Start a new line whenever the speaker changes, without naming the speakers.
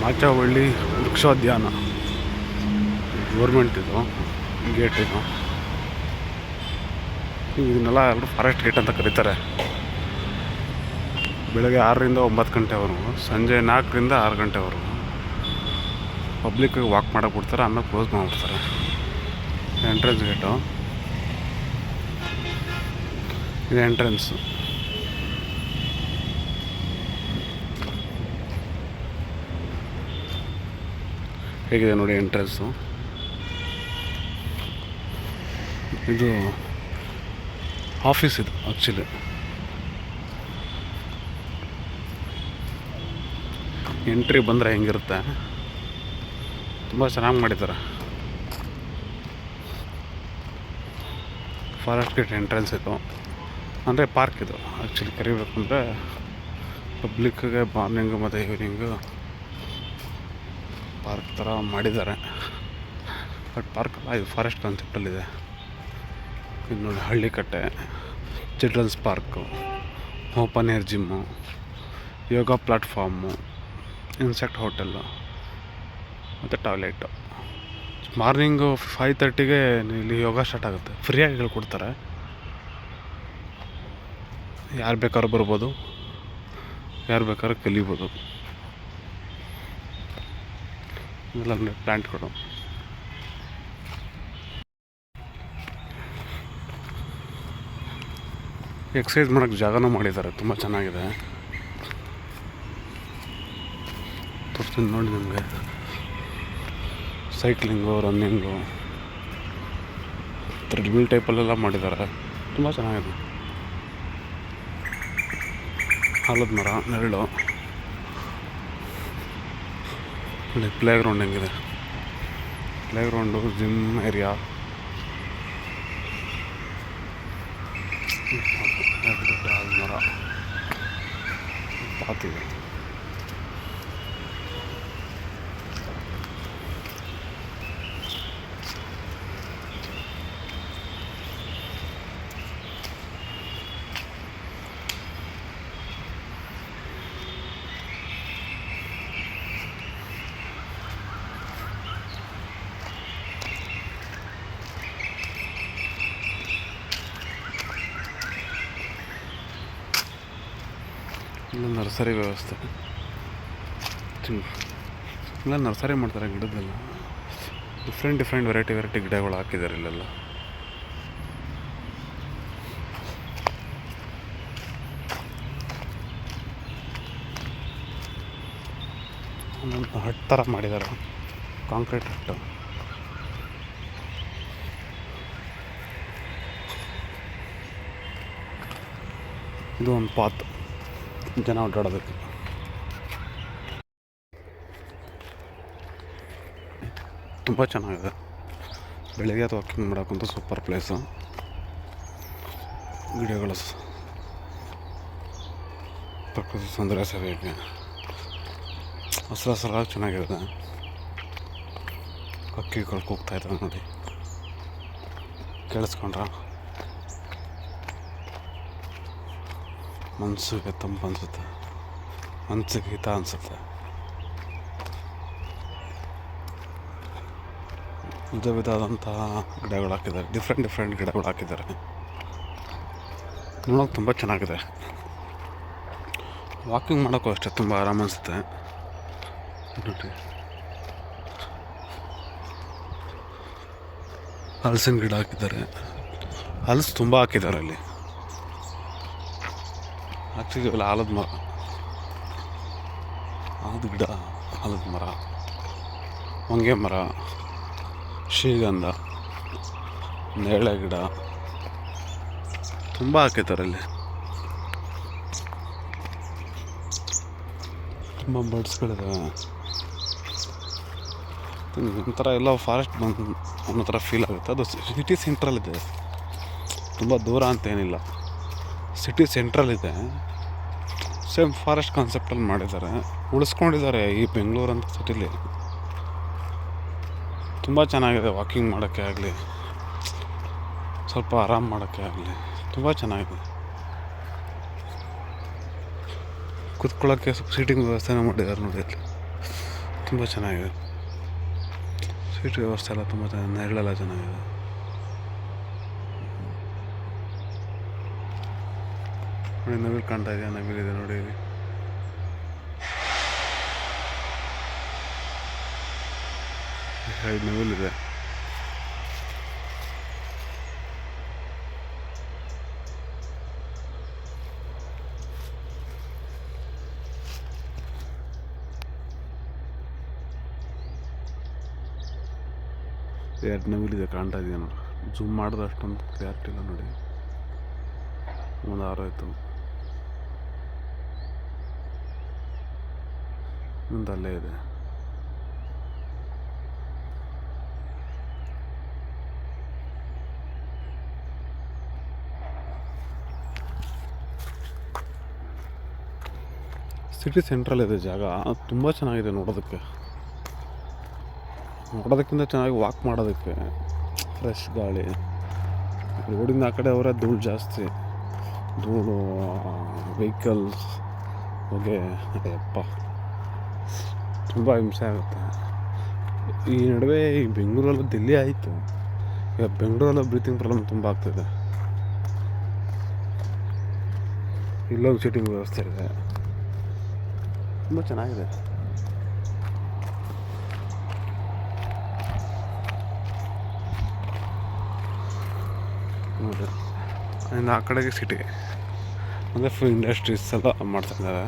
ಮಾಚವಳ್ಳಿ ವೃಕ್ಷೋದ್ಯಾನ government ಇದು gate ಇದು. ಇದನ್ನೆಲ್ಲ ಎಲ್ಲರೂ ಫಾರೆಸ್ಟ್ ಗೇಟ್ ಅಂತ ಕರೀತಾರೆ. ಬೆಳಗ್ಗೆ 6ರಿಂದ 9 ಗಂಟೆವರೆಗೂ, ಸಂಜೆ 4ರಿಂದ 6 ಗಂಟೆವರೆಗೂ ಪಬ್ಲಿಕ್ಕಿಗೆ ವಾಕ್ ಮಾಡೋಕೆ ಬಿಡ್ತಾರೆ, ಆಮೇಲೆ ಕ್ಲೋಸ್ ಮಾಡಿಬಿಡ್ತಾರೆ. ಎಂಟ್ರೆನ್ಸ್ ಗೇಟು ಇದು. ಎಂಟ್ರೆನ್ಸು ಹೇಗಿದೆ ನೋಡಿ ಎಂಟ್ರೆನ್ಸು. ಇದು ಆಫೀಸ್ ಇದು ಆ್ಯಕ್ಚುಲಿ. ಎಂಟ್ರಿ ಬಂದರೆ ಹೆಂಗಿರುತ್ತೆ, ತುಂಬ ಚೆನ್ನಾಗಿ ಮಾಡಿದ್ದಾರೆ. ಫಾರೆಸ್ಟ್ ಗೇಟ್ ಎಂಟ್ರೆನ್ಸ್ ಇದು, ಅಂದರೆ ಪಾರ್ಕ್ ಇದು ಆ್ಯಕ್ಚುಲಿ ಕರಿಬೇಕು ಅಂದರೆ. ಪಬ್ಲಿಕ್ಕಿಗೆ ಮಾರ್ನಿಂಗು ಮತ್ತು ಈವ್ನಿಂಗು ಪಾರ್ಕ್ ಥರ ಮಾಡಿದ್ದಾರೆ. ಬಟ್ ಪಾರ್ಕ್ ಅಲ್ಲ, ಇದು ಫಾರೆಸ್ಟ್ ಕಾನ್ಸೆಪ್ಟಲ್ಲಿದೆ. ಇದು ನೋಡಿ ಹಳ್ಳಿಕಟ್ಟೆ, children's park, open air gym, yoga platform, insect hotel ಮತ್ತು ಟಾಯ್ಲೆಟು. ಮಾರ್ನಿಂಗು 5:30ಗೆ ಇಲ್ಲಿ ಯೋಗ ಸ್ಟಾರ್ಟ್ ಆಗುತ್ತೆ. ಫ್ರೀಯಾಗಿ ಹೇಳ್ಕೊಡ್ತಾರೆ, ಯಾರು ಬೇಕಾದ್ರೂ ಬರ್ಬೋದು, ಯಾರು ಬೇಕಾದ್ರೂ ಕಲಿಬೋದು. ಇವೆಲ್ಲ ಪ್ಲ್ಯಾಂಟ್ಗಳು. ಎಕ್ಸಸೈಸ್ ಮಾಡೋಕ್ಕೆ ಜಾಗನೂ ಮಾಡಿದ್ದಾರೆ, ತುಂಬ ಚೆನ್ನಾಗಿದೆ. ತೋರಿಸ್ತೀನಿ ನೋಡಿ ನಿಮಗೆ. ಸೈಕ್ಲಿಂಗು, ರನ್ನಿಂಗು, ಥ್ರೆಡ್ಮಿಲ್ ಟೈಪಲ್ಲೆಲ್ಲ ಮಾಡಿದ್ದಾರೆ, ತುಂಬ ಚೆನ್ನಾಗಿದೆ. ಆಲದ ಮರ, ನೆರಳು. ಪ್ಲೇ ಗ್ರೌಂಡ್ ಹೆಂಗಿದೆ, ಪ್ಲೇ ಗ್ರೌಂಡು, ಜಿಮ್ ಏರಿಯಾ. ಆಲದ ಮರ, ಪಾತಿದೆ. ಇಲ್ಲ ನರ್ಸರಿ ವ್ಯವಸ್ಥೆ, ಇಲ್ಲ ನರ್ಸರಿ ಮಾಡ್ತಾರೆ ಗಿಡದ್ದೆಲ್ಲ. ಡಿಫ್ರೆಂಟ್ ವೆರೈಟಿ ಗಿಡಗಳು ಹಾಕಿದ್ದಾರೆ ಇಲ್ಲೆಲ್ಲ. ಒಂದೊಂದು ಹಟ್ ಥರ ಮಾಡಿದ್ದಾರೆ, ಕಾಂಕ್ರೀಟ್ ಹಟ್ಟು. ಇದು ಒಂದು ಪಾತ್, ಜನ ಓಡಾಡೋದಕ್ಕೆ. ತುಂಬ ಚೆನ್ನಾಗಿದೆ. ಬೆಳಿಗ್ಗೆ ಅದು ವಾಕಿಂಗ್ ಮಾಡೋಕ್ಕಂತೂ ಸೂಪರ್ ಪ್ಲೇಸು. ಗಿಡಗಳು, ಪ್ರಕೃತಿ ಸೌಂದರ್ಯ ಸೇವೆಗೆ ಹಸಿರಾಗಿ ಚೆನ್ನಾಗಿದೆ. ಹಕ್ಕಿಗಳು ಕೂಗ್ತಾ ಇದ್ದಾವೆ ನೋಡಿ, ಕೇಳಿಸ್ಕೊಂಡ್ರ ಮನಸ್ಸಿಗೆ ತಂಪು ಅನಿಸುತ್ತೆ, ಮನಸ್ಸಿಗೆ ಹಿತ ಅನಿಸುತ್ತೆ. ವಿಧವಾದಂತಹ ಗಿಡಗಳು ಹಾಕಿದ್ದಾರೆ, ಡಿಫ್ರೆಂಟ್ ಗಿಡಗಳು ಹಾಕಿದ್ದಾರೆ. ನೋಡೋಕೆ ತುಂಬ ಚೆನ್ನಾಗಿದೆ. ವಾಕಿಂಗ್ ಮಾಡೋಕ್ಕೂ ಅಷ್ಟೇ ತುಂಬ ಆರಾಮ ಅನಿಸುತ್ತೆ ನೋಡಿ. ಹಲಸಿನ ಗಿಡ ಹಾಕಿದ್ದಾರೆ, ಹಲಸು ತುಂಬ ಹಾಕಿದ್ದಾರೆ ಅಲ್ಲಿ. ಆ್ಯಕ್ಚುಲಿ ಇವೆಲ್ಲ ಆಲದ ಮರ, ಆಲದ ಗಿಡ, ಆಲದ ಮರ, ಹೊಂಗೆ ಮರ, ಶ್ರೀಗಂಧ, ನೇರಳೆ ಗಿಡ ತುಂಬ ಹಾಕಿದ್ದಾರೆ ಅಲ್ಲಿ. ತುಂಬ ಬರ್ಡ್ಸ್ಗಳಿದ್ದಾವೆ. ಒಂಥರ ಎಲ್ಲ ಫಾರೆಸ್ಟ್ ಬಂದು ಅನ್ನೋ ಥರ ಫೀಲ್ ಆಗುತ್ತೆ. ಅದು ಸಿಟಿ ಸೆಂಟ್ರಲ್ಲಿದೆ, ತುಂಬ ದೂರ ಅಂತೇನಿಲ್ಲ, ಸಿಟಿ ಸೆಂಟ್ರಲ್ಲಿದೆ. ಸೇಮ್ ಫಾರೆಸ್ಟ್ ಕಾನ್ಸೆಪ್ಟಲ್ಲಿ ಮಾಡಿದ್ದಾರೆ, ಉಳಿಸ್ಕೊಂಡಿದ್ದಾರೆ ಈ ಬೆಂಗಳೂರು ಅಂತ ಸಿಟಿಲಿ. ತುಂಬ ಚೆನ್ನಾಗಿದೆ ವಾಕಿಂಗ್ ಮಾಡೋಕ್ಕೆ ಆಗಲಿ, ಸ್ವಲ್ಪ ಆರಾಮ ಮಾಡೋಕ್ಕೆ ಆಗಲಿ, ತುಂಬ ಚೆನ್ನಾಗಿದೆ. ಕೂತ್ಕೊಳ್ಳೋಕ್ಕೆ ಸ್ವಲ್ಪ ಸೀಟಿಂಗ್ ವ್ಯವಸ್ಥೆನ ಮಾಡಿದ್ದಾರೆ ನೋಡಿ ಅಲ್ಲಿ. ತುಂಬ ಚೆನ್ನಾಗಿದೆ. ಸೀಟ್ ವ್ಯವಸ್ಥೆ ಎಲ್ಲ ತುಂಬ ಚೆನ್ನಾಗಿದೆ, ನೆರಳೆಲ್ಲ ಚೆನ್ನಾಗಿದೆ. ನೋಡಿ ನವಿಲು ಕಾಣ್ತಾ ಇದೆಯಾ, ನವಿಲಿದೆ ನೋಡಿ. ನವಿಲಿದೆ. ಎರಡು ನವಿಲಿದೆ ಕಾಣ್ತಾ ಇದೆಯಾ ನೋಡಿ. ಜೂಮ್ ಮಾಡಿದ್ರೆ ಅಷ್ಟೊಂದು ಕ್ಲಿಯಾರಿಟಿ ಇಲ್ಲ ನೋಡಿ. ಒಂದು ಆರೋಯ್ತು, ಒಂದು ಅಲ್ಲೇ ಇದೆ. ಸಿಟಿ ಸೆಂಟ್ರಲ್ ಇದೆ ಜಾಗ, ತುಂಬ ಚೆನ್ನಾಗಿದೆ ನೋಡೋದಕ್ಕೆ. ನೋಡೋದಕ್ಕಿಂತ ಚೆನ್ನಾಗಿ ವಾಕ್ ಮಾಡೋದಕ್ಕೆ, ಫ್ರೆಶ್ ಗಾಳಿ. ರೋಡಿಂದ ಆ ಕಡೆ ಅವರೇ ಧೂಳು ಜಾಸ್ತಿ, ಧೂಳು, ವೆಹಿಕಲ್ಸ್ ಹೊಗೆ, ಅಪ್ಪ ತುಂಬ ಹಿಂಸೆ ಆಗುತ್ತೆ. ಈ ನಡುವೆ ಈ ಬೆಂಗಳೂರಲ್ಲೂ ದಿಲ್ಲಿ ಆಯಿತು, ಈಗ ಬೆಂಗಳೂರಲ್ಲೂ ಬ್ರೀತಿಂಗ್ ಪ್ರಾಬ್ಲಮ್ ತುಂಬ ಆಗ್ತಿದೆ. ಇಲ್ಲೊಂದು ಸೀಟಿಂಗ್ ವ್ಯವಸ್ಥೆ ಇದೆ, ತುಂಬ ಚೆನ್ನಾಗಿದೆ. ನೋಡಿ ಇನ್ನು ಆ ಕಡೆಗೆ ಸಿಟಿಗೆ ಅಂದರೆ ಫುಲ್ ಇಂಡಸ್ಟ್ರೀಸ್ ಎಲ್ಲ ಮಾಡ್ತಾ ಇದ್ದಾರೆ.